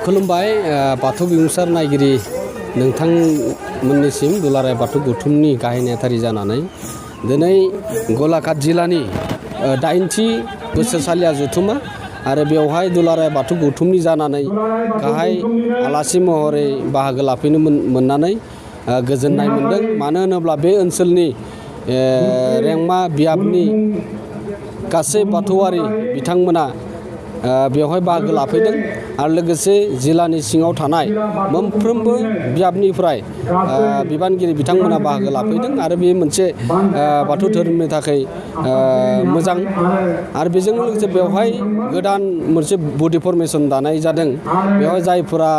खुलुमबाय बाथौ बिमुंसार नायगिरि नोंथांमोननिसिम दुलाराय बाथौ गौथुमनि गाहाय नेहाथारि जानानै दिनै गलाघाट जिल्लानि 8थि बोसोरसालिया जथुमा आरो बेवहाय दुलाराय बाथौ गौथुमनि जानानै गाहाय आलासि महरै बाहागो लाफैनो मोननानै गोजोननाय मोनदों। मानो होनोब्ला बे ओनसोलनि रेंमा बियाबनि गासै बाथौआरि बिथांमोना बेवहाय बाहागो लाफैदों आरो लोगोसे जिल्लानि सिङाव थानाय मोनफ्रोमबो बियाबनिफ्राय बिबानगिरि बिथांमोना बाहागो लाफैदों आरो बे मोनसे बाथौ धोरोमनि थाखाय मोजां आरो बेजों लोगोसे बेवहाय गोदान मोनसे बडि फर्मेशन दानाय जादों। बेवहाय जायफोरा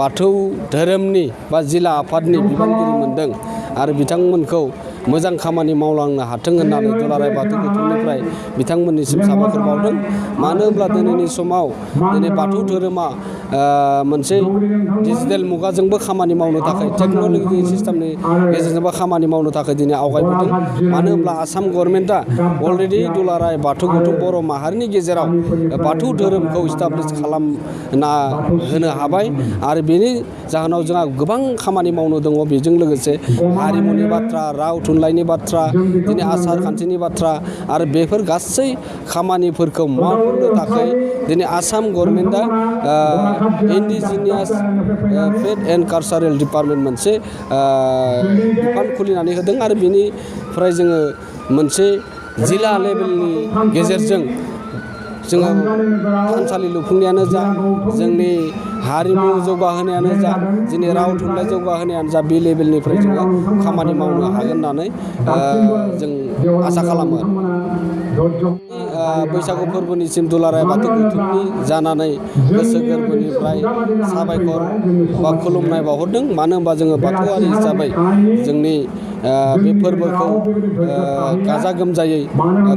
बाथौ धोरोमनि बा जिल्ला आफादनि बिबानगिरि मोनदों आरो बिथांमोनखौ मोजां खामानि मावलांनो हाथों होननानै दुलाराय बाथौ गौथुमनिफ्राय बिथांमोननिसिम साबायखर बावदों। मानो होनब्ला दिनैनि समाव दिनै बाथौ धोरोमा मोनसे डिजिटेल मुगाजोंबो खामानि मावनो थाखाय टेक्न'लजि सिस्टेमनि गेजेरजोंबो खामानि मावनो थाखाय दिनै आवगायबोदों। मानो होनब्ला आसाम गभर्नमेन्टआ अलरेडि दुलाराय बाथौ गौथुम बर' माहारिनि गेजेराव बाथौ धोरोमखौ इस्टाब्लिश खालामना होनो हाबाय आरो बेनि जाहोनाव जोंहा गोबां खामानि मावनो दङ। बेजों लोगोसे हारिमुनि बाथ्रा, राव थुनलाइनि बाथ्रा, दिनै आसार खान्थिनि बाथ्रा आरो बेफोर गासै खामानिफोरखौ मावनो थाखाय दिनै आसाम गभर्नमेन्टआ इन्डिजिनियास फेथ एन्ड कालचारेल डिपार्टमेन्ट मोनसे बिफान खुलिनानै होदों आरो बेनिफ्राय जोङो मोनसे जिल्ला लेभेलनि गेजेरजों जोङो थानसालि लुफुंनायानो जा, जोंनि हारिमु जौगाहोनायानो जा, जोंनि राव थुनलाइ जौगाहोनायानो जा, बे लेभेलनिफ्राय जोङो खामानि मावनो हागोन होननानै जों आसा खालामो। बैसागु फोरबोनिसिम दुलाराय बाथौ गौथुमनि जानानै गोसो गोरबोनिफ्राय साबायखर बा खुलुमनाय बावहरदों। मानो होनबा जोङो बाथौआरि हिसाबै जोंनि बे फोरबोखौ गाजा गोमजायै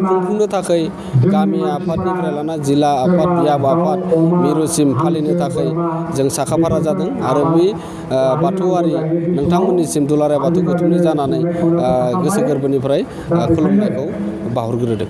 खुंफुंनो थाखाय गामि आफादनिफ्राय लाना जिल्ला आफाद, बियाब आफाद, मिरुसिम फालिनो थाखाय जों साखाफारा जादों आरो बे बाथौआरि नोंथांमोननिसिम दुलाराय बाथौ गौथुमनि जानानै गोसो गोरबोनिफ्राय खुलुमनायखौ बावहरग्रोदों।